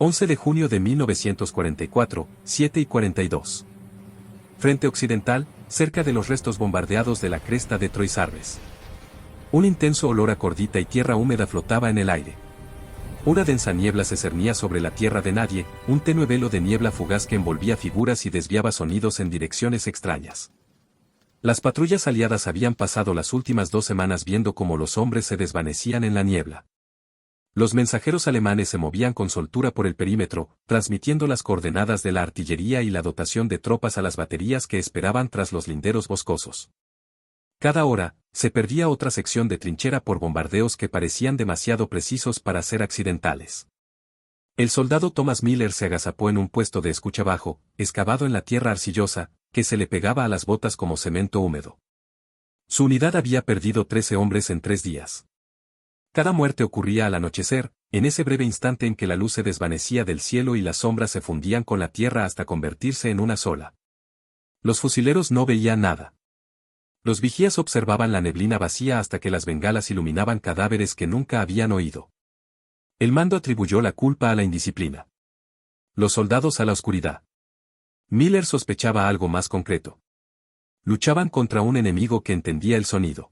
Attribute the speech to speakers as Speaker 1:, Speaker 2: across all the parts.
Speaker 1: 11 de junio de 1944, 7:42. Frente occidental, cerca de los restos bombardeados de la cresta de Troisarbes. Un intenso olor a cordita y tierra húmeda flotaba en el aire. Una densa niebla se cernía sobre la tierra de nadie, un tenue velo de niebla fugaz que envolvía figuras y desviaba sonidos en direcciones extrañas. Las patrullas aliadas habían pasado las últimas 2 semanas viendo cómo los hombres se desvanecían en la niebla. Los mensajeros alemanes se movían con soltura por el perímetro, transmitiendo las coordenadas de la artillería y la dotación de tropas a las baterías que esperaban tras los linderos boscosos. Cada hora, se perdía otra sección de trinchera por bombardeos que parecían demasiado precisos para ser accidentales. El soldado Thomas Miller se agazapó en un puesto de escucha bajo, excavado en la tierra arcillosa, que se le pegaba a las botas como cemento húmedo. Su unidad había perdido 13 hombres en 3 días. Cada muerte ocurría al anochecer, en ese breve instante en que la luz se desvanecía del cielo y las sombras se fundían con la tierra hasta convertirse en una sola. Los fusileros no veían nada. Los vigías observaban la neblina vacía hasta que las bengalas iluminaban cadáveres que nunca habían oído. El mando atribuyó la culpa a la indisciplina. Los soldados a la oscuridad. Miller sospechaba algo más concreto. Luchaban contra un enemigo que entendía el sonido.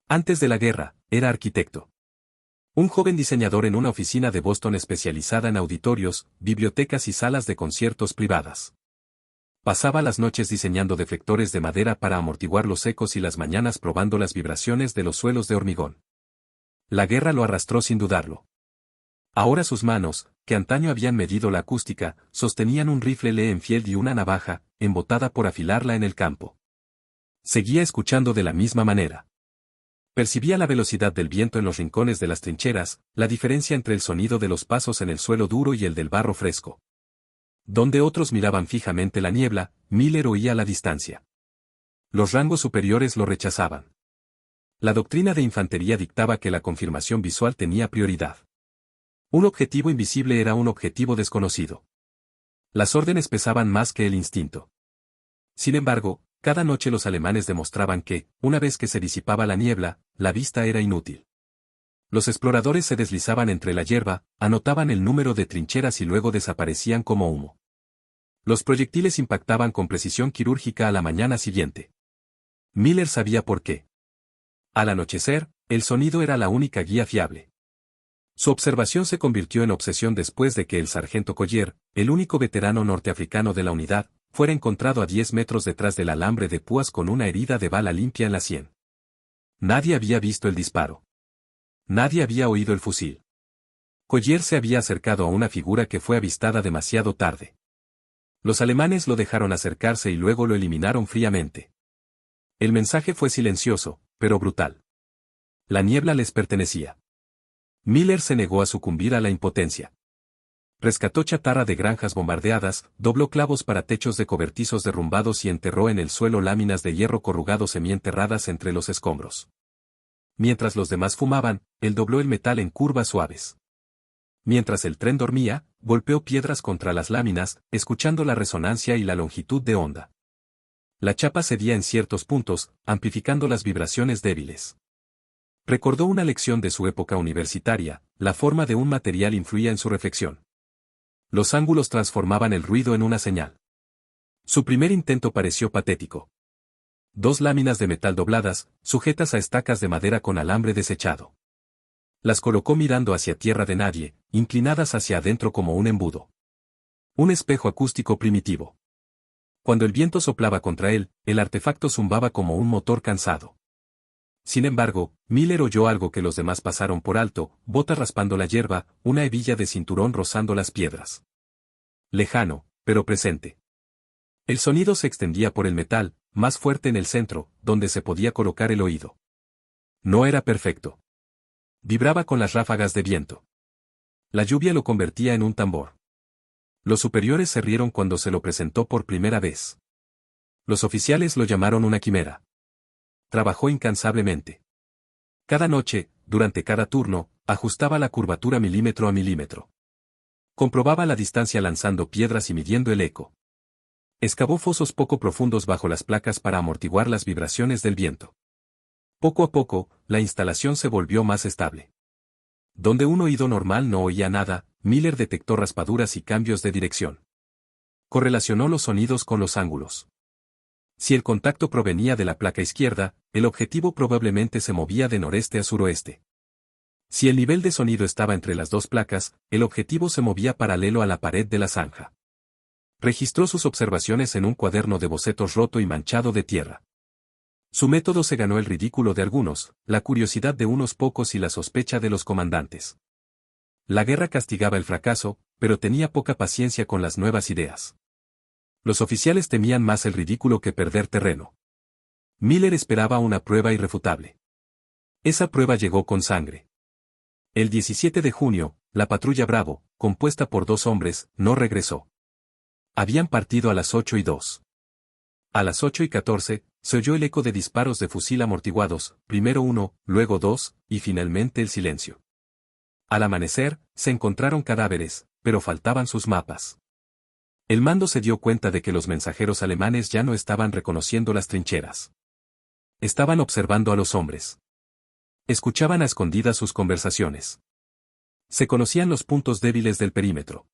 Speaker 1: Antes de la guerra, era arquitecto. Un joven diseñador en una oficina de Boston especializada en auditorios, bibliotecas y salas de conciertos privadas. Pasaba las noches diseñando deflectores de madera para amortiguar los ecos y las mañanas probando las vibraciones de los suelos de hormigón. La guerra lo arrastró sin dudarlo. Ahora sus manos, que antaño habían medido la acústica, sostenían un rifle Lee Enfield y una navaja, embotada por afilarla en el campo. Seguía escuchando de la misma manera. Percibía la velocidad del viento en los rincones de las trincheras, la diferencia entre el sonido de los pasos en el suelo duro y el del barro fresco. Donde otros miraban fijamente la niebla, Miller oía a la distancia. Los rangos superiores lo rechazaban. La doctrina de infantería dictaba que la confirmación visual tenía prioridad. Un objetivo invisible era un objetivo desconocido. Las órdenes pesaban más que el instinto. Sin embargo, cada noche los alemanes demostraban que, una vez que se disipaba la niebla, la vista era inútil. Los exploradores se deslizaban entre la hierba, anotaban el número de trincheras y luego desaparecían como humo. Los proyectiles impactaban con precisión quirúrgica a la mañana siguiente. Miller sabía por qué. Al anochecer, el sonido era la única guía fiable. Su observación se convirtió en obsesión después de que el sargento Collier, el único veterano norteafricano de la unidad, fuera encontrado a 10 metros detrás del alambre de púas con una herida de bala limpia en la sien. Nadie había visto el disparo. Nadie había oído el fusil. Collier se había acercado a una figura que fue avistada demasiado tarde. Los alemanes lo dejaron acercarse y luego lo eliminaron fríamente. El mensaje fue silencioso, pero brutal. La niebla les pertenecía. Miller se negó a sucumbir a la impotencia. Rescató chatarra de granjas bombardeadas, dobló clavos para techos de cobertizos derrumbados y enterró en el suelo láminas de hierro corrugado semienterradas entre los escombros. Mientras los demás fumaban, él dobló el metal en curvas suaves. Mientras el tren dormía, golpeó piedras contra las láminas, escuchando la resonancia y la longitud de onda. La chapa cedía en ciertos puntos, amplificando las vibraciones débiles. Recordó una lección de su época universitaria, la forma de un material influía en su reflexión. Los ángulos transformaban el ruido en una señal. Su primer intento pareció patético. 2 láminas de metal dobladas, sujetas a estacas de madera con alambre desechado. Las colocó mirando hacia tierra de nadie, inclinadas hacia adentro como un embudo. Un espejo acústico primitivo. Cuando el viento soplaba contra él, el artefacto zumbaba como un motor cansado. Sin embargo, Miller oyó algo que los demás pasaron por alto, botas raspando la hierba, una hebilla de cinturón rozando las piedras. Lejano, pero presente. El sonido se extendía por el metal, más fuerte en el centro, donde se podía colocar el oído. No era perfecto. Vibraba con las ráfagas de viento. La lluvia lo convertía en un tambor. Los superiores se rieron cuando se lo presentó por primera vez. Los oficiales lo llamaron una quimera. Trabajó incansablemente. Cada noche, durante cada turno, ajustaba la curvatura milímetro a milímetro. Comprobaba la distancia lanzando piedras y midiendo el eco. Excavó fosos poco profundos bajo las placas para amortiguar las vibraciones del viento. Poco a poco, la instalación se volvió más estable. Donde un oído normal no oía nada, Miller detectó raspaduras y cambios de dirección. Correlacionó los sonidos con los ángulos. Si el contacto provenía de la placa izquierda, el objetivo probablemente se movía de noreste a suroeste. Si el nivel de sonido estaba entre las dos placas, el objetivo se movía paralelo a la pared de la zanja. Registró sus observaciones en un cuaderno de bocetos roto y manchado de tierra. Su método se ganó el ridículo de algunos, la curiosidad de unos pocos y la sospecha de los comandantes. La guerra castigaba el fracaso, pero tenía poca paciencia con las nuevas ideas. Los oficiales temían más el ridículo que perder terreno. Miller esperaba una prueba irrefutable. Esa prueba llegó con sangre. El 17 de junio, la patrulla Bravo, compuesta por 2 hombres, no regresó. Habían partido a las 8:02. A las 8:14, se oyó el eco de disparos de fusil amortiguados, primero uno, luego 2, y finalmente el silencio. Al amanecer, se encontraron cadáveres, pero faltaban sus mapas. El mando se dio cuenta de que los mensajeros alemanes ya no estaban reconociendo las trincheras. Estaban observando a los hombres. Escuchaban a escondidas sus conversaciones. Se conocían los puntos débiles del perímetro.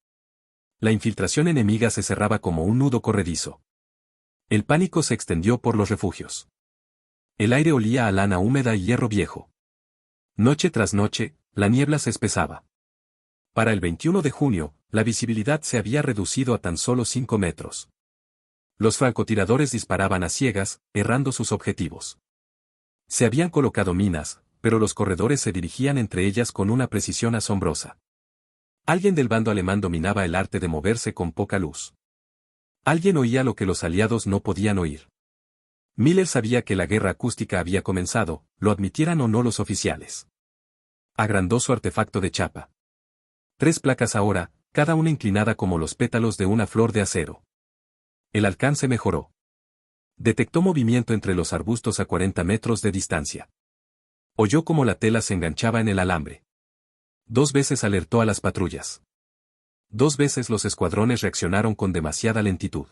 Speaker 1: La infiltración enemiga se cerraba como un nudo corredizo. El pánico se extendió por los refugios. El aire olía a lana húmeda y hierro viejo. Noche tras noche, la niebla se espesaba. Para el 21 de junio, la visibilidad se había reducido a tan solo 5 metros. Los francotiradores disparaban a ciegas, errando sus objetivos. Se habían colocado minas, pero los corredores se dirigían entre ellas con una precisión asombrosa. Alguien del bando alemán dominaba el arte de moverse con poca luz. Alguien oía lo que los aliados no podían oír. Miller sabía que la guerra acústica había comenzado, lo admitieran o no los oficiales. Agrandó su artefacto de chapa. 3 placas ahora, cada una inclinada como los pétalos de una flor de acero. El alcance mejoró. Detectó movimiento entre los arbustos a 40 metros de distancia. Oyó cómo la tela se enganchaba en el alambre. 2 veces alertó a las patrullas. 2 veces los escuadrones reaccionaron con demasiada lentitud.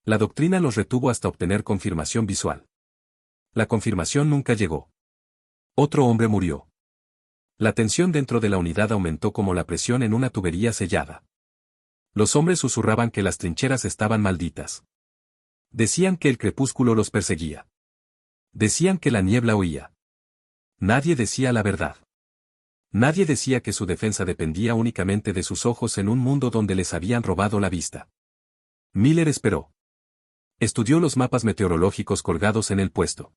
Speaker 1: La doctrina los retuvo hasta obtener confirmación visual. La confirmación nunca llegó. Otro hombre murió. La tensión dentro de la unidad aumentó como la presión en una tubería sellada. Los hombres susurraban que las trincheras estaban malditas. Decían que el crepúsculo los perseguía. Decían que la niebla huía. Nadie decía la verdad. Nadie decía que su defensa dependía únicamente de sus ojos en un mundo donde les habían robado la vista. Miller esperó. Estudió los mapas meteorológicos colgados en el puesto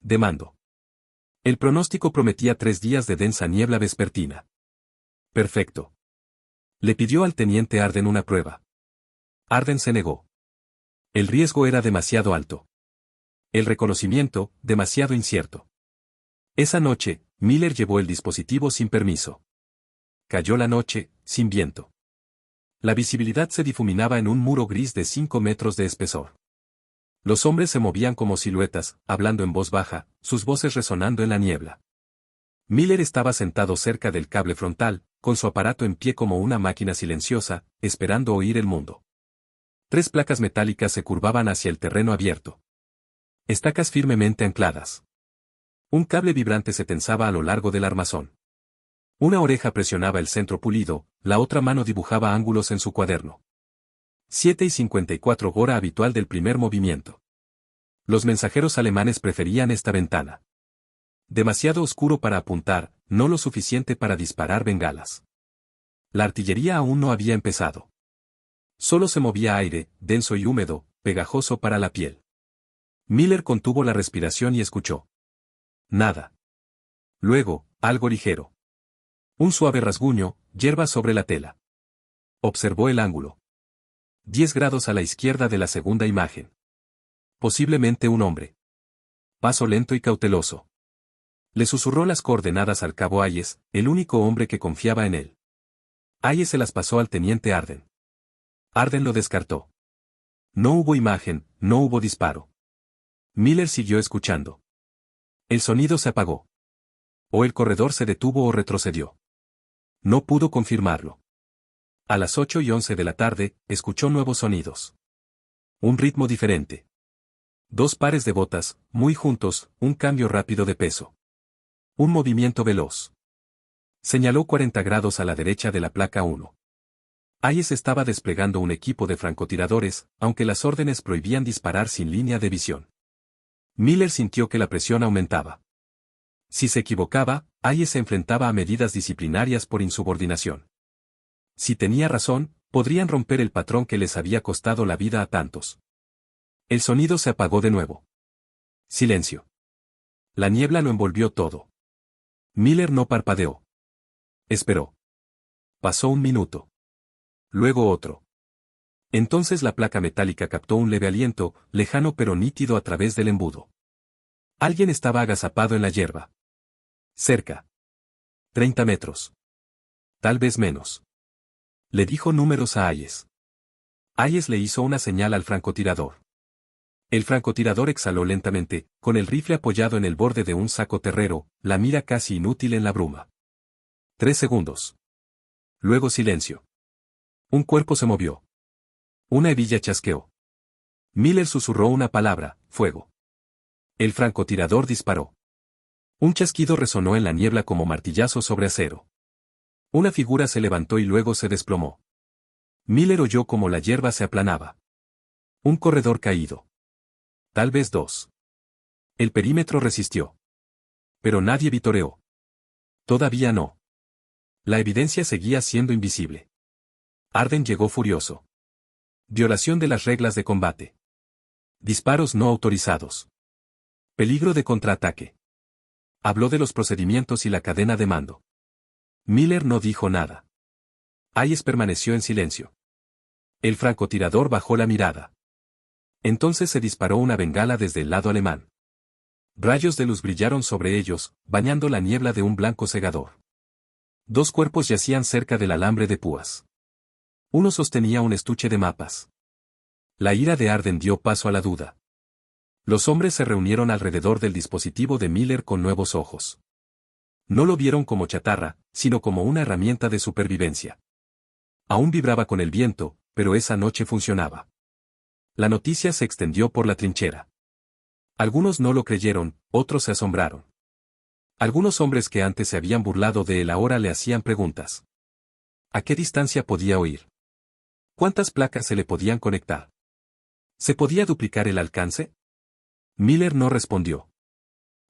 Speaker 1: de mando. El pronóstico prometía 3 días de densa niebla vespertina. Perfecto. Le pidió al teniente Arden una prueba. Arden se negó. El riesgo era demasiado alto. El reconocimiento, demasiado incierto. Esa noche, Miller llevó el dispositivo sin permiso. Cayó la noche, sin viento. La visibilidad se difuminaba en un muro gris de 5 metros de espesor. Los hombres se movían como siluetas, hablando en voz baja, sus voces resonando en la niebla. Miller estaba sentado cerca del cable frontal, con su aparato en pie como una máquina silenciosa, esperando oír el mundo. 3 placas metálicas se curvaban hacia el terreno abierto. Estacas firmemente ancladas. Un cable vibrante se tensaba a lo largo del armazón. Una oreja presionaba el centro pulido, la otra mano dibujaba ángulos en su cuaderno. 7:54 hora habitual del primer movimiento. Los mensajeros alemanes preferían esta ventana. Demasiado oscuro para apuntar, no lo suficiente para disparar bengalas. La artillería aún no había empezado. Solo se movía aire, denso y húmedo, pegajoso para la piel. Miller contuvo la respiración y escuchó. Nada. Luego, algo ligero. Un suave rasguño, hierba sobre la tela. Observó el ángulo. 10 grados a la izquierda de la segunda imagen. Posiblemente un hombre. Paso lento y cauteloso. Le susurró las coordenadas al cabo Hayes, el único hombre que confiaba en él. Hayes se las pasó al teniente Arden. Arden lo descartó. No hubo imagen, no hubo disparo. Miller siguió escuchando. El sonido se apagó. O el corredor se detuvo o retrocedió. No pudo confirmarlo. A las 8:11 de la tarde, escuchó nuevos sonidos. Un ritmo diferente. 2 pares de botas, muy juntos, un cambio rápido de peso. Un movimiento veloz. Señaló 40 grados a la derecha de la placa 1. Hayes estaba desplegando un equipo de francotiradores, aunque las órdenes prohibían disparar sin línea de visión. Miller sintió que la presión aumentaba. Si se equivocaba, Hayes se enfrentaba a medidas disciplinarias por insubordinación. Si tenía razón, podrían romper el patrón que les había costado la vida a tantos. El sonido se apagó de nuevo. Silencio. La niebla lo envolvió todo. Miller no parpadeó. Esperó. Pasó un minuto. Luego otro. Entonces la placa metálica captó un leve aliento, lejano pero nítido a través del embudo. Alguien estaba agazapado en la hierba. Cerca. 30 metros. Tal vez menos. Le dijo números a Hayes. Hayes le hizo una señal al francotirador. El francotirador exhaló lentamente, con el rifle apoyado en el borde de un saco terrero, la mira casi inútil en la bruma. 3 segundos. Luego silencio. Un cuerpo se movió. Una hebilla chasqueó. Miller susurró una palabra: fuego. El francotirador disparó. Un chasquido resonó en la niebla como martillazo sobre acero. Una figura se levantó y luego se desplomó. Miller oyó como la hierba se aplanaba. Un corredor caído. Tal vez 2. El perímetro resistió. Pero nadie vitoreó. Todavía no. La evidencia seguía siendo invisible. Arden llegó furioso. Violación de las reglas de combate. Disparos no autorizados. Peligro de contraataque. Habló de los procedimientos y la cadena de mando. Miller no dijo nada. Hayes permaneció en silencio. El francotirador bajó la mirada. Entonces se disparó una bengala desde el lado alemán. Rayos de luz brillaron sobre ellos, bañando la niebla de un blanco cegador. 2 cuerpos yacían cerca del alambre de púas. Uno sostenía un estuche de mapas. La ira de Arden dio paso a la duda. Los hombres se reunieron alrededor del dispositivo de Miller con nuevos ojos. No lo vieron como chatarra, sino como una herramienta de supervivencia. Aún vibraba con el viento, pero esa noche funcionaba. La noticia se extendió por la trinchera. Algunos no lo creyeron, otros se asombraron. Algunos hombres que antes se habían burlado de él ahora le hacían preguntas. ¿A qué distancia podía oír? ¿Cuántas placas se le podían conectar? ¿Se podía duplicar el alcance? Miller no respondió.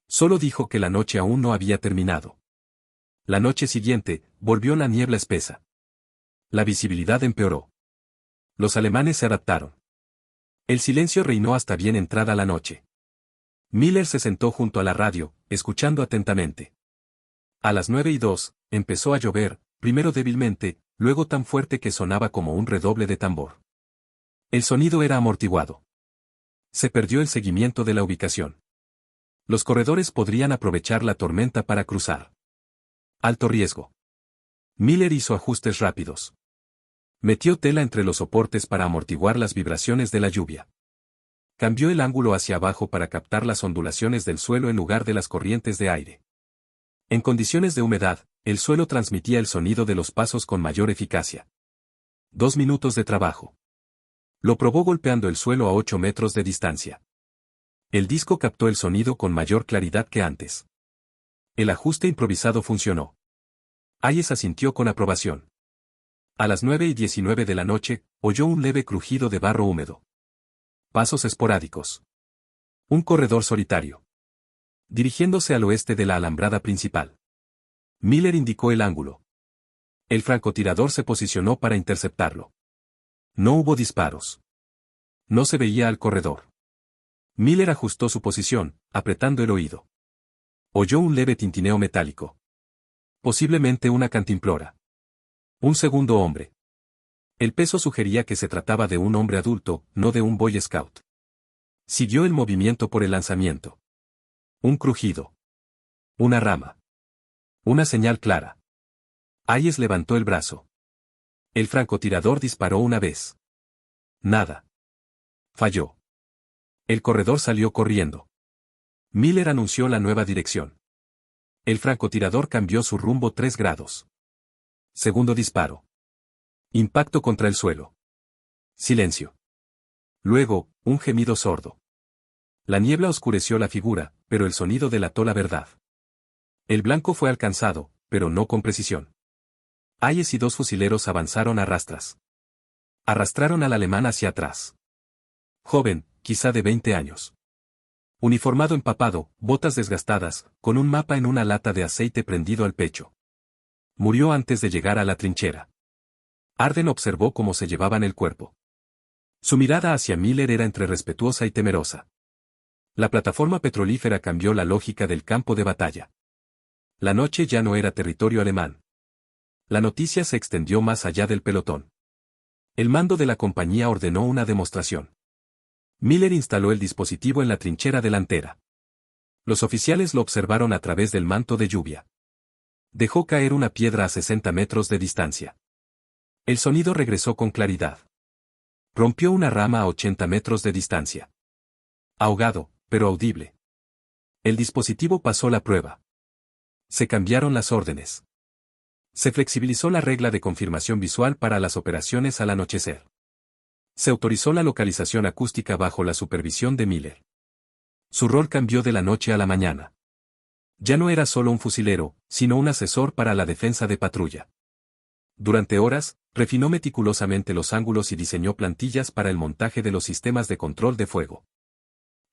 Speaker 1: Solo dijo que la noche aún no había terminado. La noche siguiente, volvió la niebla espesa. La visibilidad empeoró. Los alemanes se adaptaron. El silencio reinó hasta bien entrada la noche. Miller se sentó junto a la radio, escuchando atentamente. A las 9:02, empezó a llover, primero débilmente, luego tan fuerte que sonaba como un redoble de tambor. El sonido era amortiguado. Se perdió el seguimiento de la ubicación. Los corredores podrían aprovechar la tormenta para cruzar. Alto riesgo. Miller hizo ajustes rápidos. Metió tela entre los soportes para amortiguar las vibraciones de la lluvia. Cambió el ángulo hacia abajo para captar las ondulaciones del suelo en lugar de las corrientes de aire. En condiciones de humedad, el suelo transmitía el sonido de los pasos con mayor eficacia. 2 minutos de trabajo. Lo probó golpeando el suelo a 8 metros de distancia. El disco captó el sonido con mayor claridad que antes. El ajuste improvisado funcionó. Hayes asintió con aprobación. A las 9:19 de la noche, oyó un leve crujido de barro húmedo. Pasos esporádicos. Un corredor solitario. Dirigiéndose al oeste de la alambrada principal. Miller indicó el ángulo. El francotirador se posicionó para interceptarlo. No hubo disparos. No se veía al corredor. Miller ajustó su posición, apretando el oído. Oyó un leve tintineo metálico. Posiblemente una cantimplora. Un segundo hombre. El peso sugería que se trataba de un hombre adulto, no de un Boy Scout. Siguió el movimiento por el lanzamiento. Un crujido. Una rama. Una señal clara. Hayes levantó el brazo. El francotirador disparó una vez. Nada. Falló. El corredor salió corriendo. Miller anunció la nueva dirección. El francotirador cambió su rumbo 3 grados. Segundo disparo. Impacto contra el suelo. Silencio. Luego, un gemido sordo. La niebla oscureció la figura, pero el sonido delató la verdad. El blanco fue alcanzado, pero no con precisión. Hayes y dos fusileros avanzaron a rastras. Arrastraron al alemán hacia atrás. Joven, quizá de 20 años. Uniformado empapado, botas desgastadas, con un mapa en una lata de aceite prendido al pecho. Murió antes de llegar a la trinchera. Arden observó cómo se llevaban el cuerpo. Su mirada hacia Miller era entre respetuosa y temerosa. La plataforma petrolífera cambió la lógica del campo de batalla. La noche ya no era territorio alemán. La noticia se extendió más allá del pelotón. El mando de la compañía ordenó una demostración. Miller instaló el dispositivo en la trinchera delantera. Los oficiales lo observaron a través del manto de lluvia. Dejó caer una piedra a 60 metros de distancia. El sonido regresó con claridad. Rompió una rama a 80 metros de distancia. Ahogado, pero audible. El dispositivo pasó la prueba. Se cambiaron las órdenes. Se flexibilizó la regla de confirmación visual para las operaciones al anochecer. Se autorizó la localización acústica bajo la supervisión de Miller. Su rol cambió de la noche a la mañana. Ya no era solo un fusilero, sino un asesor para la defensa de patrulla. Durante horas, refinó meticulosamente los ángulos y diseñó plantillas para el montaje de los sistemas de control de fuego.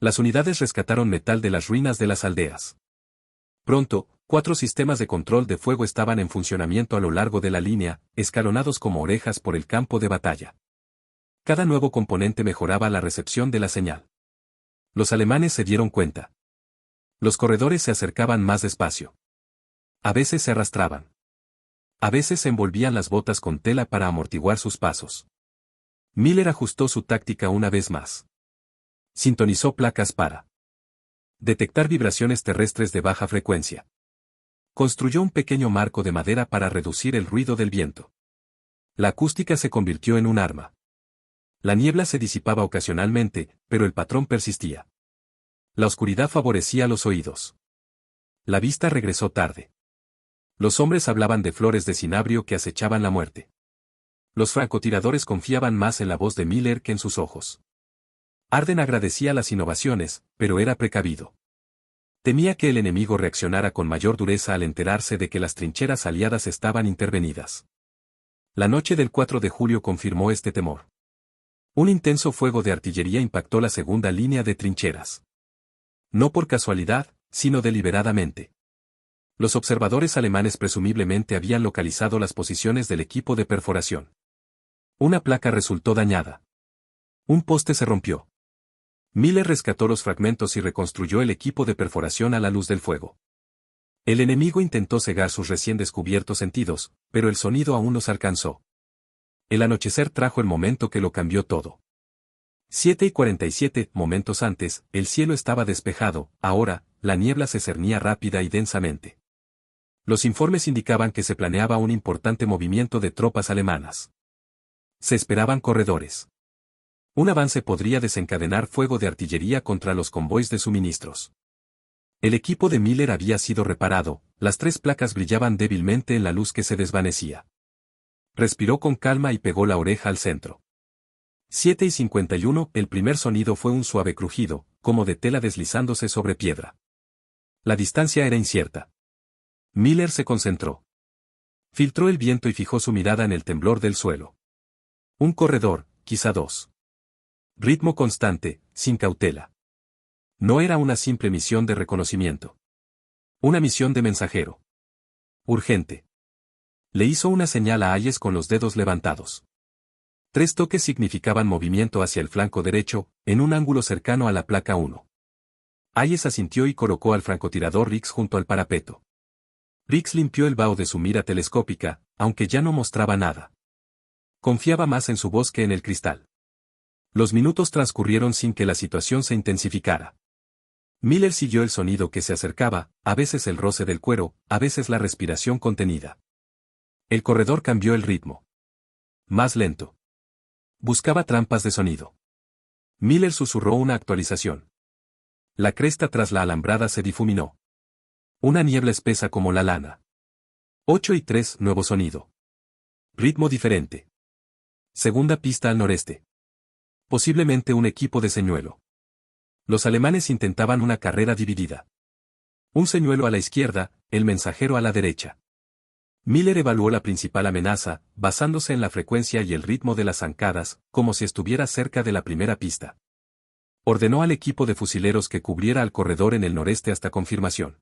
Speaker 1: Las unidades rescataron metal de las ruinas de las aldeas. Pronto, 4 sistemas de control de fuego estaban en funcionamiento a lo largo de la línea, escalonados como orejas por el campo de batalla. Cada nuevo componente mejoraba la recepción de la señal. Los alemanes se dieron cuenta. Los corredores se acercaban más despacio. A veces se arrastraban. A veces se envolvían las botas con tela para amortiguar sus pasos. Miller ajustó su táctica una vez más. Sintonizó placas para detectar vibraciones terrestres de baja frecuencia. Construyó un pequeño marco de madera para reducir el ruido del viento. La acústica se convirtió en un arma. La niebla se disipaba ocasionalmente, pero el patrón persistía. La oscuridad favorecía los oídos. La vista regresó tarde. Los hombres hablaban de flores de cinabrio que acechaban la muerte. Los francotiradores confiaban más en la voz de Miller que en sus ojos. Arden agradecía las innovaciones, pero era precavido. Temía que el enemigo reaccionara con mayor dureza al enterarse de que las trincheras aliadas estaban intervenidas. La noche del 4 de julio confirmó este temor. Un intenso fuego de artillería impactó la segunda línea de trincheras. No por casualidad, sino deliberadamente. Los observadores alemanes presumiblemente habían localizado las posiciones del equipo de perforación. Una placa resultó dañada. Un poste se rompió. Miller rescató los fragmentos y reconstruyó el equipo de perforación a la luz del fuego. El enemigo intentó cegar sus recién descubiertos sentidos, pero el sonido aún los alcanzó. El anochecer trajo el momento que lo cambió todo. 7:47 momentos antes, el cielo estaba despejado, ahora, la niebla se cernía rápida y densamente. Los informes indicaban que se planeaba un importante movimiento de tropas alemanas. Se esperaban corredores. Un avance podría desencadenar fuego de artillería contra los convoys de suministros. El equipo de Miller había sido reparado, las 3 placas brillaban débilmente en la luz que se desvanecía. Respiró con calma y pegó la oreja al centro. 7:51, el primer sonido fue un suave crujido, como de tela deslizándose sobre piedra. La distancia era incierta. Miller se concentró. Filtró el viento y fijó su mirada en el temblor del suelo. Un corredor, quizá 2. Ritmo constante, sin cautela. No era una simple misión de reconocimiento. Una misión de mensajero. Urgente. Le hizo una señal a Hayes con los dedos levantados. 3 toques significaban movimiento hacia el flanco derecho, en un ángulo cercano a la placa 1. Hayes asintió y colocó al francotirador Riggs junto al parapeto. Riggs limpió el vaho de su mira telescópica, aunque ya no mostraba nada. Confiaba más en su voz que en el cristal. Los minutos transcurrieron sin que la situación se intensificara. Miller siguió el sonido que se acercaba, a veces el roce del cuero, a veces la respiración contenida. El corredor cambió el ritmo. Más lento. Buscaba trampas de sonido. Miller susurró una actualización. La cresta tras la alambrada se difuminó. Una niebla espesa como la lana. 8:03, nuevo sonido. Ritmo diferente. Segunda pista al noreste. Posiblemente un equipo de señuelo. Los alemanes intentaban una carrera dividida. Un señuelo a la izquierda, el mensajero a la derecha. Miller evaluó la principal amenaza, basándose en la frecuencia y el ritmo de las zancadas, como si estuviera cerca de la primera pista. Ordenó al equipo de fusileros que cubriera al corredor en el noreste hasta confirmación.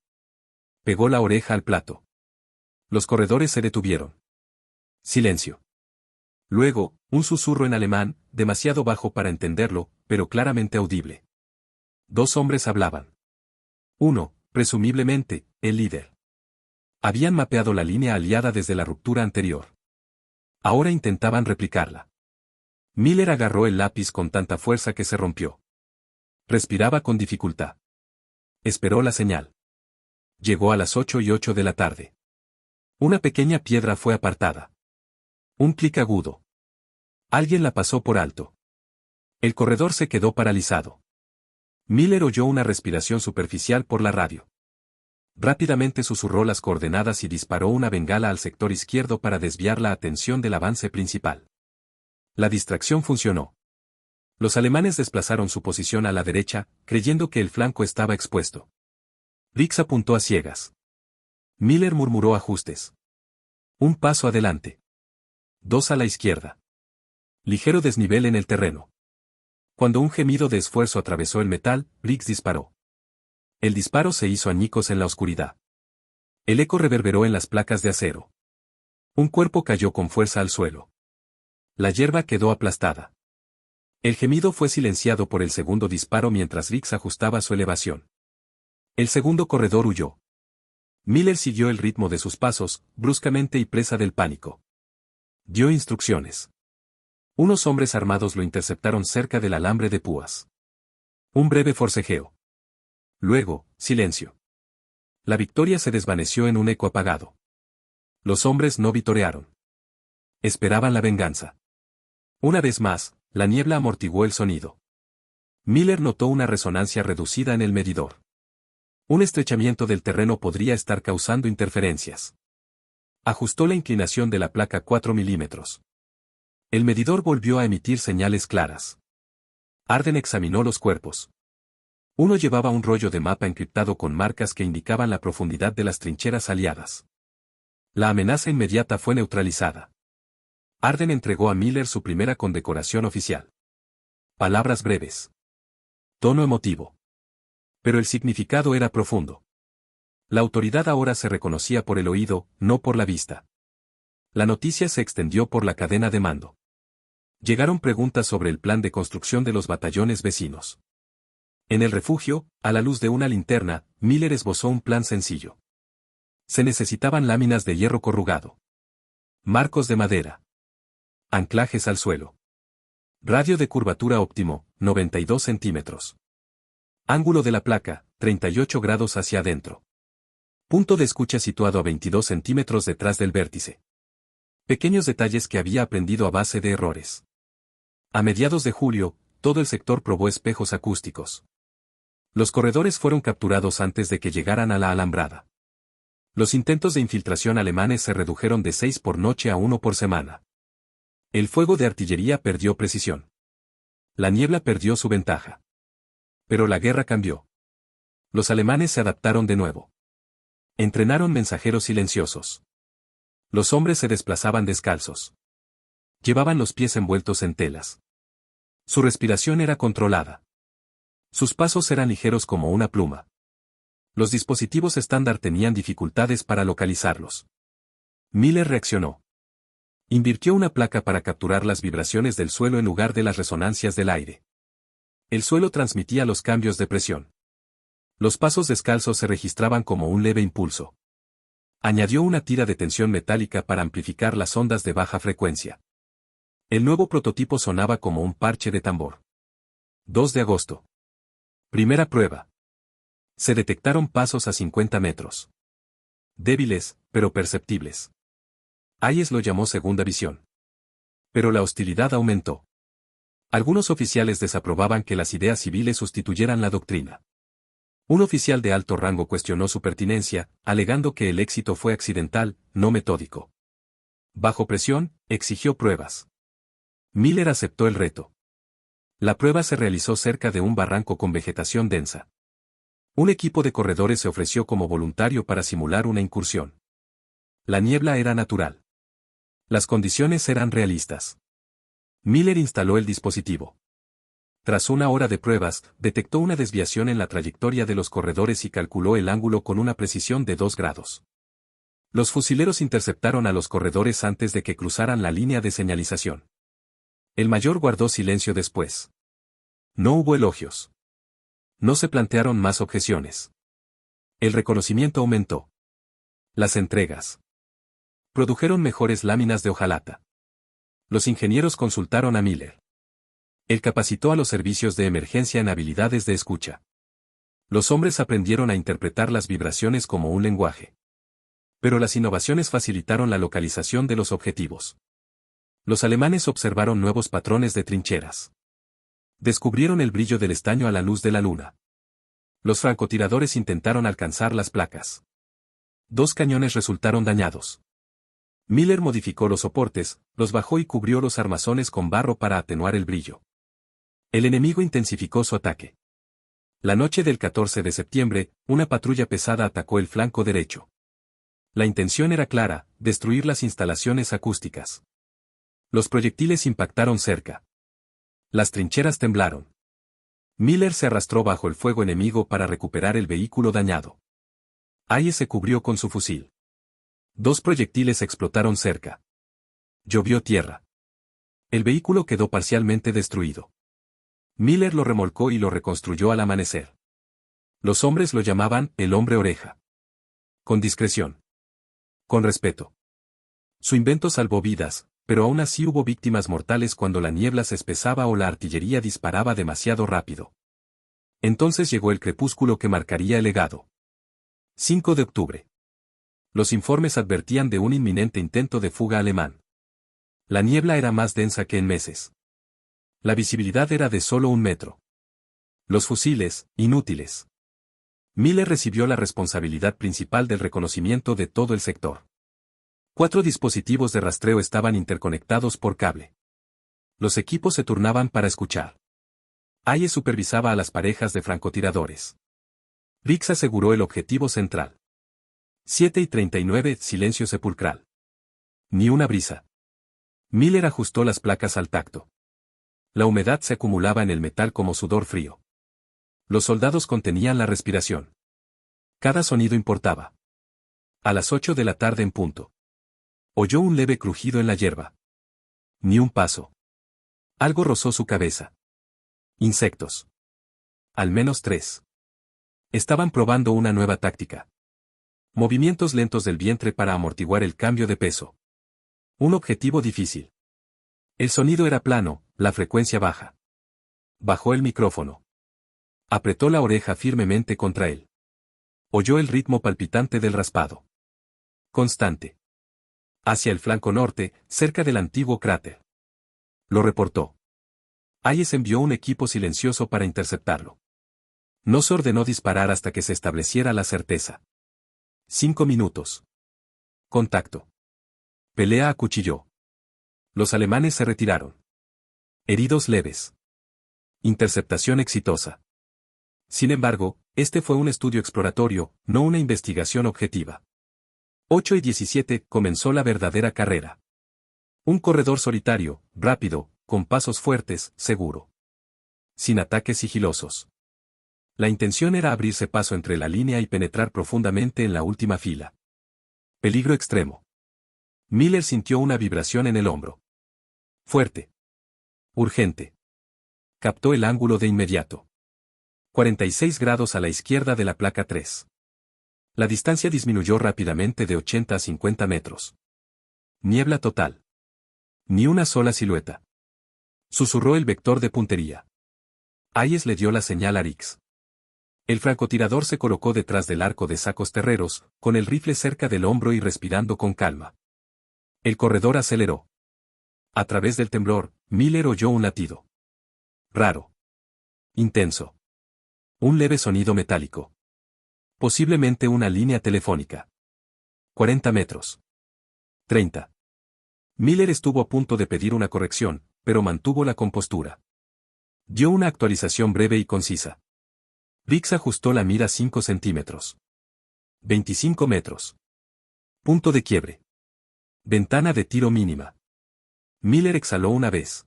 Speaker 1: Pegó la oreja al plato. Los corredores se detuvieron. Silencio. Luego, un susurro en alemán, demasiado bajo para entenderlo, pero claramente audible. Dos hombres hablaban. Uno, presumiblemente, el líder. Habían mapeado la línea aliada desde la ruptura anterior. Ahora intentaban replicarla. Miller agarró el lápiz con tanta fuerza que se rompió. Respiraba con dificultad. Esperó la señal. Llegó a las 8:08 de la tarde. Una pequeña piedra fue apartada. Un clic agudo. Alguien la pasó por alto. El corredor se quedó paralizado. Miller oyó una respiración superficial por la radio. Rápidamente susurró las coordenadas y disparó una bengala al sector izquierdo para desviar la atención del avance principal. La distracción funcionó. Los alemanes desplazaron su posición a la derecha, creyendo que el flanco estaba expuesto. Riggs apuntó a ciegas. Miller murmuró ajustes. Un paso adelante. Dos a la izquierda. Ligero desnivel en el terreno. Cuando un gemido de esfuerzo atravesó el metal, Riggs disparó. El disparo se hizo añicos en la oscuridad. El eco reverberó en las placas de acero. Un cuerpo cayó con fuerza al suelo. La hierba quedó aplastada. El gemido fue silenciado por el segundo disparo mientras Riggs ajustaba su elevación. El segundo corredor huyó. Miller siguió el ritmo de sus pasos, bruscamente y presa del pánico. Dio instrucciones. Unos hombres armados lo interceptaron cerca del alambre de púas. Un breve forcejeo. Luego, silencio. La victoria se desvaneció en un eco apagado. Los hombres no vitorearon. Esperaban la venganza. Una vez más, la niebla amortiguó el sonido. Miller notó una resonancia reducida en el medidor. Un estrechamiento del terreno podría estar causando interferencias. Ajustó la inclinación de la placa 4 milímetros. El medidor volvió a emitir señales claras. Arden examinó los cuerpos. Uno llevaba un rollo de mapa encriptado con marcas que indicaban la profundidad de las trincheras aliadas. La amenaza inmediata fue neutralizada. Arden entregó a Miller su primera condecoración oficial. Palabras breves. Tono emotivo. Pero el significado era profundo. La autoridad ahora se reconocía por el oído, no por la vista. La noticia se extendió por la cadena de mando. Llegaron preguntas sobre el plan de construcción de los batallones vecinos. En el refugio, a la luz de una linterna, Miller esbozó un plan sencillo. Se necesitaban láminas de hierro corrugado. Marcos de madera. Anclajes al suelo. Radio de curvatura óptimo, 92 centímetros. Ángulo de la placa, 38 grados hacia adentro. Punto de escucha situado a 22 centímetros detrás del vértice. Pequeños detalles que había aprendido a base de errores. A mediados de julio, todo el sector probó espejos acústicos. Los corredores fueron capturados antes de que llegaran a la alambrada. Los intentos de infiltración alemanes se redujeron de 6 por noche a 1 por semana. El fuego de artillería perdió precisión. La niebla perdió su ventaja. Pero la guerra cambió. Los alemanes se adaptaron de nuevo. Entrenaron mensajeros silenciosos. Los hombres se desplazaban descalzos. Llevaban los pies envueltos en telas. Su respiración era controlada. Sus pasos eran ligeros como una pluma. Los dispositivos estándar tenían dificultades para localizarlos. Miller reaccionó. Invirtió una placa para capturar las vibraciones del suelo en lugar de las resonancias del aire. El suelo transmitía los cambios de presión. Los pasos descalzos se registraban como un leve impulso. Añadió una tira de tensión metálica para amplificar las ondas de baja frecuencia. El nuevo prototipo sonaba como un parche de tambor. 2 de agosto. Primera prueba. Se detectaron pasos a 50 metros. Débiles, pero perceptibles. Hayes lo llamó segunda visión. Pero la hostilidad aumentó. Algunos oficiales desaprobaban que las ideas civiles sustituyeran la doctrina. Un oficial de alto rango cuestionó su pertinencia, alegando que el éxito fue accidental, no metódico. Bajo presión, exigió pruebas. Miller aceptó el reto. La prueba se realizó cerca de un barranco con vegetación densa. Un equipo de corredores se ofreció como voluntario para simular una incursión. La niebla era natural. Las condiciones eran realistas. Miller instaló el dispositivo. Tras una hora de pruebas, detectó una desviación en la trayectoria de los corredores y calculó el ángulo con una precisión de 2 grados. Los fusileros interceptaron a los corredores antes de que cruzaran la línea de señalización. El mayor guardó silencio después. No hubo elogios. No se plantearon más objeciones. El reconocimiento aumentó. Las entregas produjeron mejores láminas de hojalata. Los ingenieros consultaron a Miller. Él capacitó a los servicios de emergencia en habilidades de escucha. Los hombres aprendieron a interpretar las vibraciones como un lenguaje. Pero las innovaciones facilitaron la localización de los objetivos. Los alemanes observaron nuevos patrones de trincheras. Descubrieron el brillo del estaño a la luz de la luna. Los francotiradores intentaron alcanzar las placas. 2 cañones resultaron dañados. Miller modificó los soportes, los bajó y cubrió los armazones con barro para atenuar el brillo. El enemigo intensificó su ataque. La noche del 14 de septiembre, una patrulla pesada atacó el flanco derecho. La intención era clara, destruir las instalaciones acústicas. Los proyectiles impactaron cerca. Las trincheras temblaron. Miller se arrastró bajo el fuego enemigo para recuperar el vehículo dañado. Hayes se cubrió con su fusil. 2 proyectiles explotaron cerca. Llovió tierra. El vehículo quedó parcialmente destruido. Miller lo remolcó y lo reconstruyó al amanecer. Los hombres lo llamaban el hombre oreja. Con discreción. Con respeto. Su invento salvó vidas, pero aún así hubo víctimas mortales cuando la niebla se espesaba o la artillería disparaba demasiado rápido. Entonces llegó el crepúsculo que marcaría el legado. 5 de octubre. Los informes advertían de un inminente intento de fuga alemán. La niebla era más densa que en meses. La visibilidad era de solo 1 metro. Los fusiles, inútiles. Miller recibió la responsabilidad principal del reconocimiento de todo el sector. 4 dispositivos de rastreo estaban interconectados por cable. Los equipos se turnaban para escuchar. Hayes supervisaba a las parejas de francotiradores. Riggs aseguró el objetivo central. 7:39, silencio sepulcral. Ni una brisa. Miller ajustó las placas al tacto. La humedad se acumulaba en el metal como sudor frío. Los soldados contenían la respiración. Cada sonido importaba. A las 8 de la tarde en punto. Oyó un leve crujido en la hierba. Ni un paso. Algo rozó su cabeza. Insectos. Al menos 3. Estaban probando una nueva táctica. Movimientos lentos del vientre para amortiguar el cambio de peso. Un objetivo difícil. El sonido era plano, la frecuencia baja. Bajó el micrófono. Apretó la oreja firmemente contra él. Oyó el ritmo palpitante del raspado. Constante. Hacia el flanco norte, cerca del antiguo cráter. Lo reportó. Hayes envió un equipo silencioso para interceptarlo. No se ordenó disparar hasta que se estableciera la certeza. 5 minutos. Contacto. Pelea acuchilló. Los alemanes se retiraron. Heridos leves. Interceptación exitosa. Sin embargo, este fue un estudio exploratorio, no una investigación objetiva. 8:17 comenzó la verdadera carrera. Un corredor solitario, rápido, con pasos fuertes, seguro. Sin ataques sigilosos. La intención era abrirse paso entre la línea y penetrar profundamente en la última fila. Peligro extremo. Miller sintió una vibración en el hombro. Fuerte. Urgente. Captó el ángulo de inmediato. 46 grados a la izquierda de la placa 3. La distancia disminuyó rápidamente de 80 a 50 metros. Niebla total. Ni una sola silueta. Susurró el vector de puntería. Hayes le dio la señal a Riggs. El francotirador se colocó detrás del arco de sacos terreros, con el rifle cerca del hombro y respirando con calma. El corredor aceleró. A través del temblor, Miller oyó un latido. Raro. Intenso. Un leve sonido metálico. Posiblemente una línea telefónica. 40 metros. 30. Miller estuvo a punto de pedir una corrección, pero mantuvo la compostura. Dio una actualización breve y concisa. Riggs ajustó la mira 5 centímetros. 25 metros. Punto de quiebre. Ventana de tiro mínima. Miller exhaló una vez.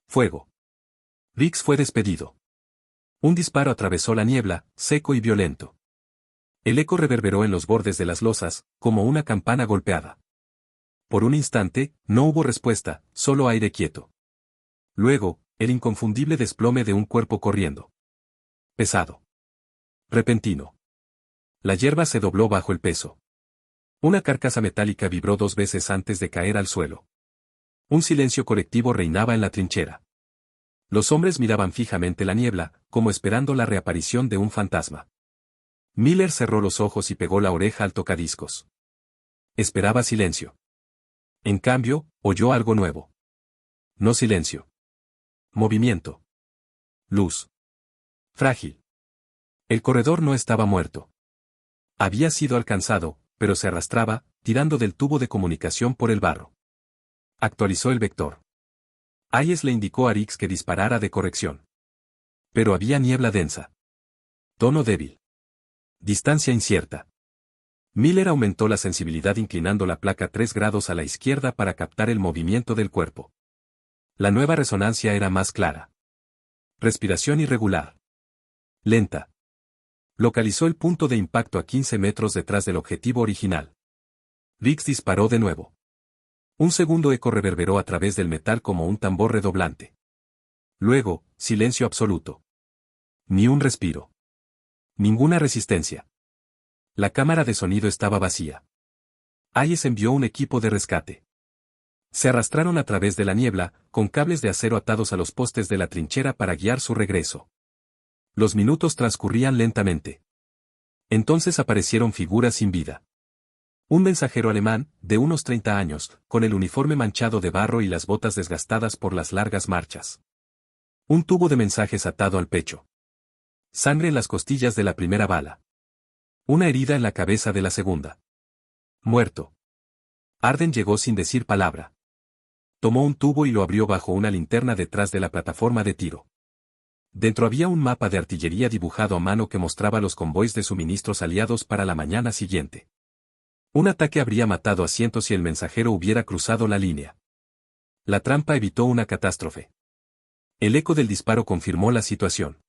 Speaker 1: Fuego. Riggs fue despedido. Un disparo atravesó la niebla, seco y violento. El eco reverberó en los bordes de las losas, como una campana golpeada. Por un instante, no hubo respuesta, solo aire quieto. Luego, el inconfundible desplome de un cuerpo corriendo. Pesado. Repentino. La hierba se dobló bajo el peso. Una carcasa metálica vibró 2 veces antes de caer al suelo. Un silencio colectivo reinaba en la trinchera. Los hombres miraban fijamente la niebla, como esperando la reaparición de un fantasma. Miller cerró los ojos y pegó la oreja al tocadiscos. Esperaba silencio. En cambio, oyó algo nuevo. No silencio. Movimiento. Luz. Frágil. El corredor no estaba muerto. Había sido alcanzado, pero se arrastraba, tirando del tubo de comunicación por el barro. Actualizó el vector. Hayes le indicó a Riggs que disparara de corrección. Pero había niebla densa. Tono débil. Distancia incierta. Miller aumentó la sensibilidad inclinando la placa 3 grados a la izquierda para captar el movimiento del cuerpo. La nueva resonancia era más clara. Respiración irregular. Lenta. Localizó el punto de impacto a 15 metros detrás del objetivo original. Riggs disparó de nuevo. Un segundo eco reverberó a través del metal como un tambor redoblante. Luego, silencio absoluto. Ni un respiro. Ninguna resistencia. La cámara de sonido estaba vacía. Hayes envió un equipo de rescate. Se arrastraron a través de la niebla, con cables de acero atados a los postes de la trinchera para guiar su regreso. Los minutos transcurrían lentamente. Entonces aparecieron figuras sin vida. Un mensajero alemán, de unos 30 años, con el uniforme manchado de barro y las botas desgastadas por las largas marchas. Un tubo de mensajes atado al pecho. Sangre en las costillas de la primera bala. Una herida en la cabeza de la segunda. Muerto. Arden llegó sin decir palabra. Tomó un tubo y lo abrió bajo una linterna detrás de la plataforma de tiro. Dentro había un mapa de artillería dibujado a mano que mostraba los convoys de suministros aliados para la mañana siguiente. Un ataque habría matado a cientos si el mensajero hubiera cruzado la línea. La trampa evitó una catástrofe. El eco del disparo confirmó la situación.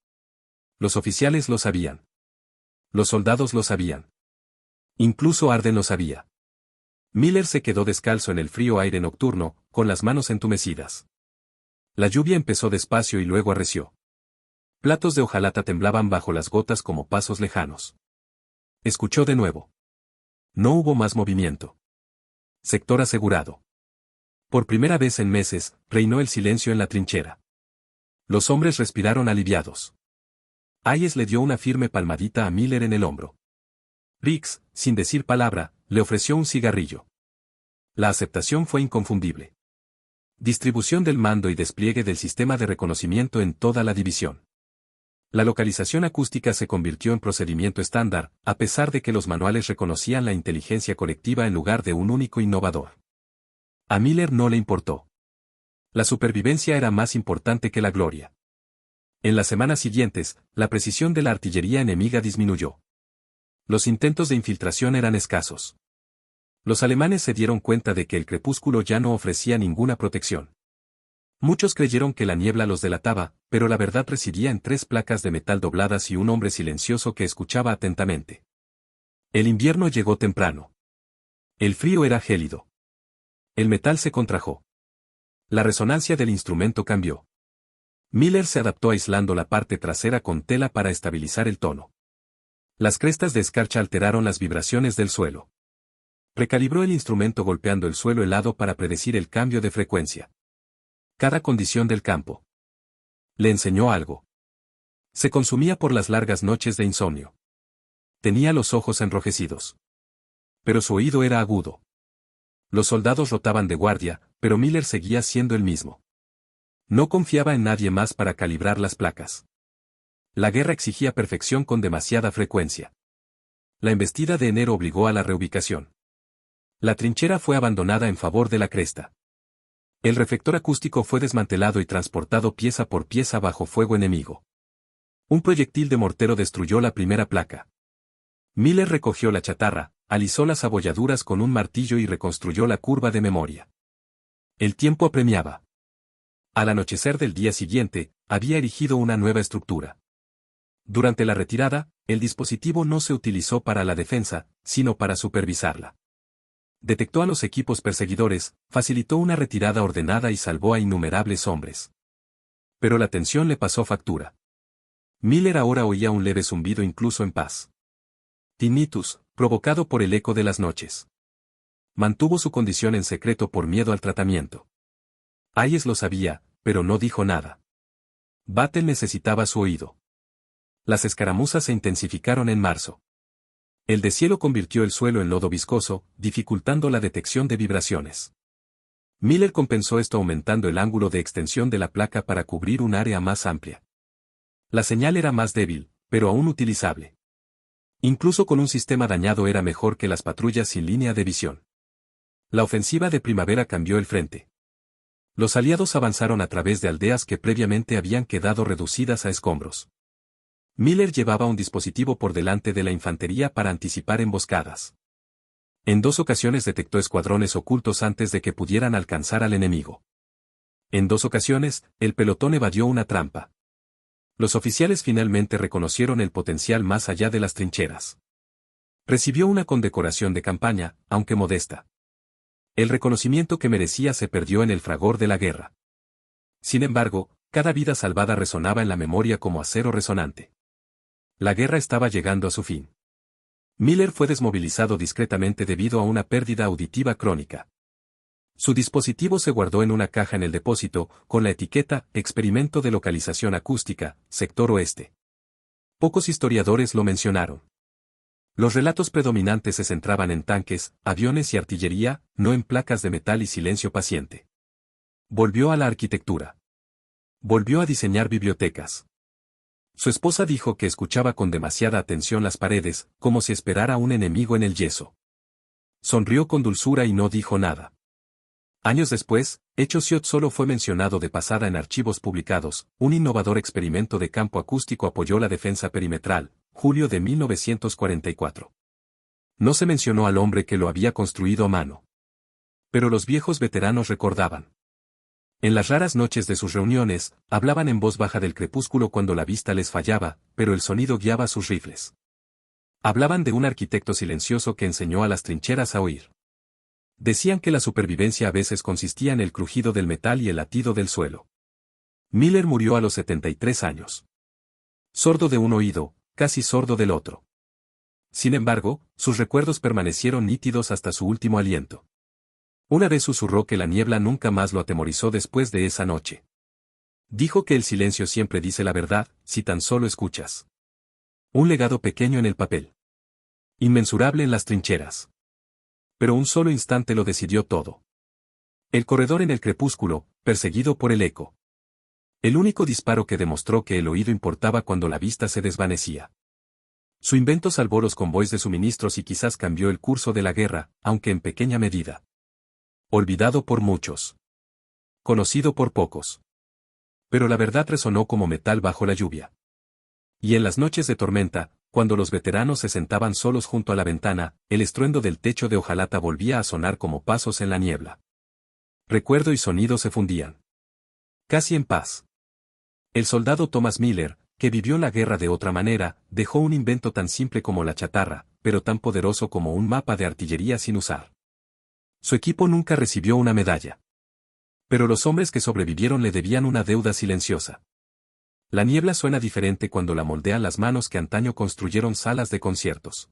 Speaker 1: Los oficiales lo sabían. Los soldados lo sabían. Incluso Arden lo sabía. Miller se quedó descalzo en el frío aire nocturno, con las manos entumecidas. La lluvia empezó despacio y luego arreció. Platos de hojalata temblaban bajo las gotas como pasos lejanos. Escuchó de nuevo. No hubo más movimiento. Sector asegurado. Por primera vez en meses, reinó el silencio en la trinchera. Los hombres respiraron aliviados. Hayes le dio una firme palmadita a Miller en el hombro. Riggs, sin decir palabra, le ofreció un cigarrillo. La aceptación fue inconfundible. Distribución del mando y despliegue del sistema de reconocimiento en toda la división. La localización acústica se convirtió en procedimiento estándar, a pesar de que los manuales reconocían la inteligencia colectiva en lugar de un único innovador. A Miller no le importó. La supervivencia era más importante que la gloria. En las semanas siguientes, la precisión de la artillería enemiga disminuyó. Los intentos de infiltración eran escasos. Los alemanes se dieron cuenta de que el crepúsculo ya no ofrecía ninguna protección. Muchos creyeron que la niebla los delataba, pero la verdad residía en 3 placas de metal dobladas y un hombre silencioso que escuchaba atentamente. El invierno llegó temprano. El frío era gélido. El metal se contrajo. La resonancia del instrumento cambió. Miller se adaptó aislando la parte trasera con tela para estabilizar el tono. Las crestas de escarcha alteraron las vibraciones del suelo. Recalibró el instrumento golpeando el suelo helado para predecir el cambio de frecuencia. Cada condición del campo. Le enseñó algo. Se consumía por las largas noches de insomnio. Tenía los ojos enrojecidos. Pero su oído era agudo. Los soldados rotaban de guardia, pero Miller seguía siendo el mismo. No confiaba en nadie más para calibrar las placas. La guerra exigía perfección con demasiada frecuencia. La embestida de enero obligó a la reubicación. La trinchera fue abandonada en favor de la cresta. El reflector acústico fue desmantelado y transportado pieza por pieza bajo fuego enemigo. Un proyectil de mortero destruyó la primera placa. Miller recogió la chatarra, alisó las abolladuras con un martillo y reconstruyó la curva de memoria. El tiempo apremiaba. Al anochecer del día siguiente, había erigido una nueva estructura. Durante la retirada, el dispositivo no se utilizó para la defensa, sino para supervisarla. Detectó a los equipos perseguidores, facilitó una retirada ordenada y salvó a innumerables hombres. Pero la tensión le pasó factura. Miller ahora oía un leve zumbido incluso en paz. Tinnitus, provocado por el eco de las noches. Mantuvo su condición en secreto por miedo al tratamiento. Hayes lo sabía, pero no dijo nada. Battle necesitaba su oído. Las escaramuzas se intensificaron en marzo. El deshielo convirtió el suelo en lodo viscoso, dificultando la detección de vibraciones. Miller compensó esto aumentando el ángulo de extensión de la placa para cubrir un área más amplia. La señal era más débil, pero aún utilizable. Incluso con un sistema dañado era mejor que las patrullas sin línea de visión. La ofensiva de primavera cambió el frente. Los aliados avanzaron a través de aldeas que previamente habían quedado reducidas a escombros. Miller llevaba un dispositivo por delante de la infantería para anticipar emboscadas. En 2 ocasiones detectó escuadrones ocultos antes de que pudieran alcanzar al enemigo. En 2 ocasiones, el pelotón evadió una trampa. Los oficiales finalmente reconocieron el potencial más allá de las trincheras. Recibió una condecoración de campaña, aunque modesta. El reconocimiento que merecía se perdió en el fragor de la guerra. Sin embargo, cada vida salvada resonaba en la memoria como acero resonante. La guerra estaba llegando a su fin. Miller fue desmovilizado discretamente debido a una pérdida auditiva crónica. Su dispositivo se guardó en una caja en el depósito, con la etiqueta Experimento de localización acústica, sector oeste. Pocos historiadores lo mencionaron. Los relatos predominantes se centraban en tanques, aviones y artillería, no en placas de metal y silencio paciente. Volvió a la arquitectura. Volvió a diseñar bibliotecas. Su esposa dijo que escuchaba con demasiada atención las paredes, como si esperara a un enemigo en el yeso. Sonrió con dulzura y no dijo nada. Años después, Echosiot solo fue mencionado de pasada en archivos publicados. Un innovador experimento de campo acústico apoyó la defensa perimetral, julio de 1944. No se mencionó al hombre que lo había construido a mano. Pero los viejos veteranos recordaban. En las raras noches de sus reuniones, hablaban en voz baja del crepúsculo cuando la vista les fallaba, pero el sonido guiaba sus rifles. Hablaban de un arquitecto silencioso que enseñó a las trincheras a oír. Decían que la supervivencia a veces consistía en el crujido del metal y el latido del suelo. Miller murió a los 73 años. Sordo de un oído, casi sordo del otro. Sin embargo, sus recuerdos permanecieron nítidos hasta su último aliento. Una vez susurró que la niebla nunca más lo atemorizó después de esa noche. Dijo que el silencio siempre dice la verdad, si tan solo escuchas. Un legado pequeño en el papel. Inmensurable en las trincheras. Pero un solo instante lo decidió todo. El corredor en el crepúsculo, perseguido por el eco. El único disparo que demostró que el oído importaba cuando la vista se desvanecía. Su invento salvó los convoys de suministros y quizás cambió el curso de la guerra, aunque en pequeña medida. Olvidado por muchos. Conocido por pocos. Pero la verdad resonó como metal bajo la lluvia. Y en las noches de tormenta, cuando los veteranos se sentaban solos junto a la ventana, el estruendo del techo de hojalata volvía a sonar como pasos en la niebla. Recuerdo y sonido se fundían. Casi en paz. El soldado Thomas Miller, que vivió la guerra de otra manera, dejó un invento tan simple como la chatarra, pero tan poderoso como un mapa de artillería sin usar. Su equipo nunca recibió una medalla. Pero los hombres que sobrevivieron le debían una deuda silenciosa. La niebla suena diferente cuando la moldean las manos que antaño construyeron salas de conciertos.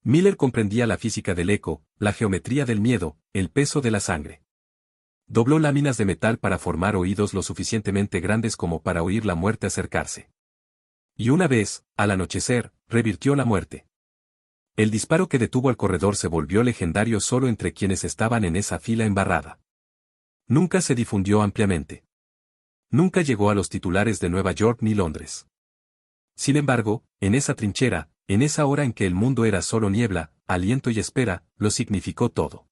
Speaker 1: Miller comprendía la física del eco, la geometría del miedo, el peso de la sangre. Dobló láminas de metal para formar oídos lo suficientemente grandes como para oír la muerte acercarse. Y una vez, al anochecer, revirtió la muerte. El disparo que detuvo al corredor se volvió legendario solo entre quienes estaban en esa fila embarrada. Nunca se difundió ampliamente. Nunca llegó a los titulares de Nueva York ni Londres. Sin embargo, en esa trinchera, en esa hora en que el mundo era solo niebla, aliento y espera, lo significó todo.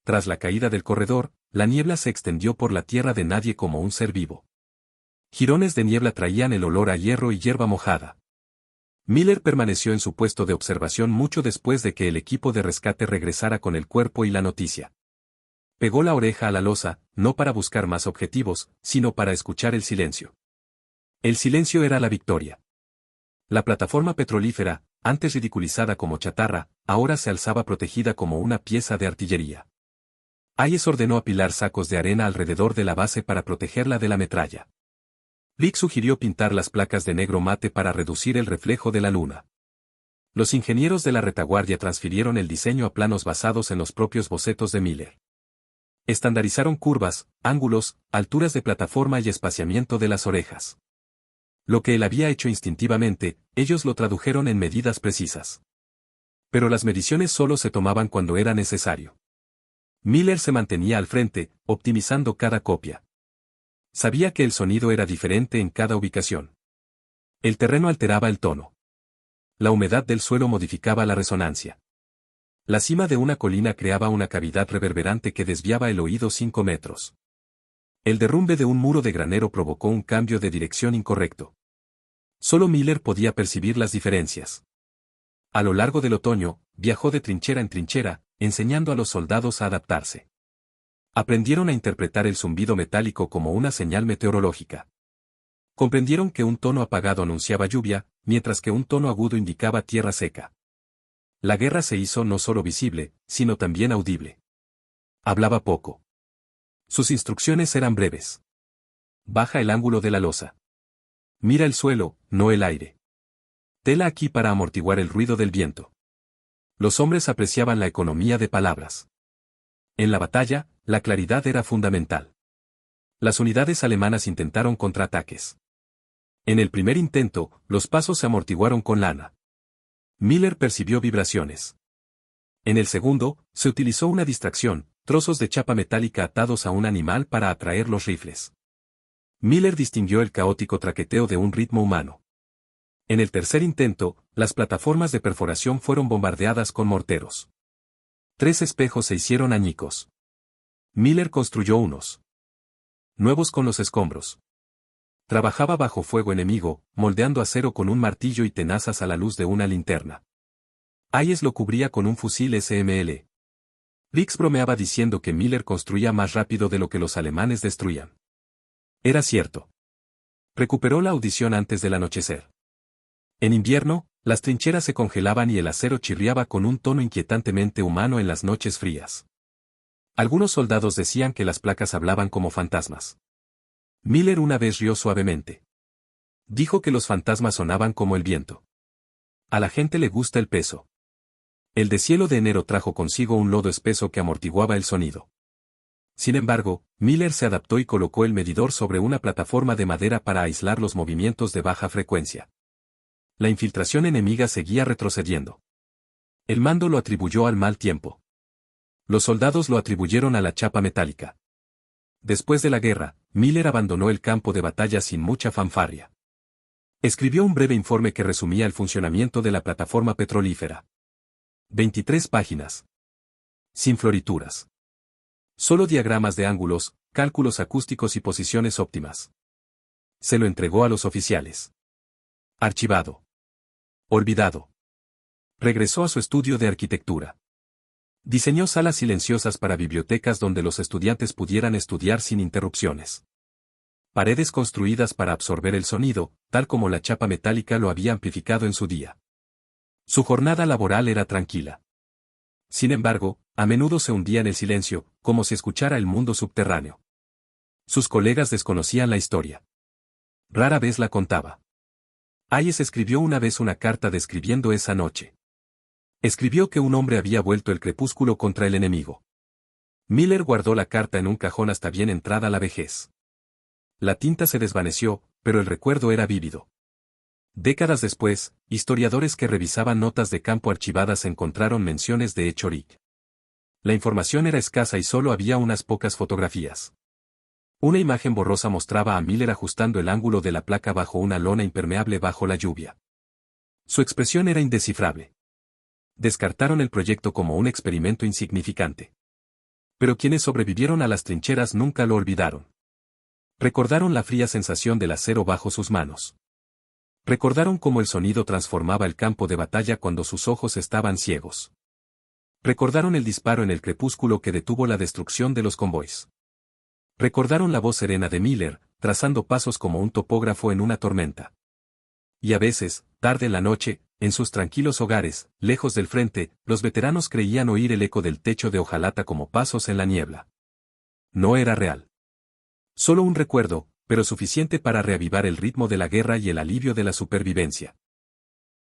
Speaker 1: Tras la caída del corredor, la niebla se extendió por la tierra de nadie como un ser vivo. Jirones de niebla traían el olor a hierro y hierba mojada. Miller permaneció en su puesto de observación mucho después de que el equipo de rescate regresara con el cuerpo y la noticia. Pegó la oreja a la losa, no para buscar más objetivos, sino para escuchar el silencio. El silencio era la victoria. La plataforma petrolífera, antes ridiculizada como chatarra, ahora se alzaba protegida como una pieza de artillería. Hayes ordenó apilar sacos de arena alrededor de la base para protegerla de la metralla. Rick sugirió pintar las placas de negro mate para reducir el reflejo de la luna. Los ingenieros de la retaguardia transfirieron el diseño a planos basados en los propios bocetos de Miller. Estandarizaron curvas, ángulos, alturas de plataforma y espaciamiento de las orejas. Lo que él había hecho instintivamente, ellos lo tradujeron en medidas precisas. Pero las mediciones solo se tomaban cuando era necesario. Miller se mantenía al frente, optimizando cada copia. Sabía que el sonido era diferente en cada ubicación. El terreno alteraba el tono. La humedad del suelo modificaba la resonancia. La cima de una colina creaba una cavidad reverberante que desviaba el oído 5 metros. El derrumbe de un muro de granero provocó un cambio de dirección incorrecto. Solo Miller podía percibir las diferencias. A lo largo del otoño, viajó de trinchera en trinchera, enseñando a los soldados a adaptarse. Aprendieron a interpretar el zumbido metálico como una señal meteorológica. Comprendieron que un tono apagado anunciaba lluvia, mientras que un tono agudo indicaba tierra seca. La guerra se hizo no solo visible, sino también audible. Hablaba poco. Sus instrucciones eran breves. Baja el ángulo de la losa. Mira el suelo, no el aire. Tela aquí para amortiguar el ruido del viento. Los hombres apreciaban la economía de palabras. En la batalla, la claridad era fundamental. Las unidades alemanas intentaron contraataques. En el primer intento, los pasos se amortiguaron con lana. Miller percibió vibraciones. En el segundo, se utilizó una distracción, trozos de chapa metálica atados a un animal para atraer los rifles. Miller distinguió el caótico traqueteo de un ritmo humano. En el tercer intento, las plataformas de perforación fueron bombardeadas con morteros. 3 espejos se hicieron añicos. Miller construyó unos nuevos con los escombros. Trabajaba bajo fuego enemigo, moldeando acero con un martillo y tenazas a la luz de una linterna. Hayes lo cubría con un fusil SML. Riggs bromeaba diciendo que Miller construía más rápido de lo que los alemanes destruían. Era cierto. Recuperó la audición antes del anochecer. En invierno, las trincheras se congelaban y el acero chirriaba con un tono inquietantemente humano en las noches frías. Algunos soldados decían que las placas hablaban como fantasmas. Miller una vez rió suavemente. Dijo que los fantasmas sonaban como el viento. A la gente le gusta el peso. El deshielo de enero trajo consigo un lodo espeso que amortiguaba el sonido. Sin embargo, Miller se adaptó y colocó el medidor sobre una plataforma de madera para aislar los movimientos de baja frecuencia. La infiltración enemiga seguía retrocediendo. El mando lo atribuyó al mal tiempo. Los soldados lo atribuyeron a la chapa metálica. Después de la guerra, Miller abandonó el campo de batalla sin mucha fanfarria. Escribió un breve informe que resumía el funcionamiento de la plataforma petrolífera. 23 páginas. Sin florituras. Solo diagramas de ángulos, cálculos acústicos y posiciones óptimas. Se lo entregó a los oficiales. Archivado. Olvidado. Regresó a su estudio de arquitectura. Diseñó salas silenciosas para bibliotecas donde los estudiantes pudieran estudiar sin interrupciones. Paredes construidas para absorber el sonido, tal como la chapa metálica lo había amplificado en su día. Su jornada laboral era tranquila. Sin embargo, a menudo se hundía en el silencio, como si escuchara el mundo subterráneo. Sus colegas desconocían la historia. Rara vez la contaba. Hayes escribió una vez una carta describiendo esa noche. Escribió que un hombre había vuelto el crepúsculo contra el enemigo. Miller guardó la carta en un cajón hasta bien entrada la vejez. La tinta se desvaneció, pero el recuerdo era vívido. Décadas después, historiadores que revisaban notas de campo archivadas encontraron menciones de Echorik. La información era escasa y solo había unas pocas fotografías. Una imagen borrosa mostraba a Miller ajustando el ángulo de la placa bajo una lona impermeable bajo la lluvia. Su expresión era indescifrable. Descartaron el proyecto como un experimento insignificante. Pero quienes sobrevivieron a las trincheras nunca lo olvidaron. Recordaron la fría sensación del acero bajo sus manos. Recordaron cómo el sonido transformaba el campo de batalla cuando sus ojos estaban ciegos. Recordaron el disparo en el crepúsculo que detuvo la destrucción de los convoys. Recordaron la voz serena de Miller, trazando pasos como un topógrafo en una tormenta. Y a veces, tarde en la noche, en sus tranquilos hogares, lejos del frente, los veteranos creían oír el eco del techo de hojalata como pasos en la niebla. No era real. Solo un recuerdo, pero suficiente para reavivar el ritmo de la guerra y el alivio de la supervivencia.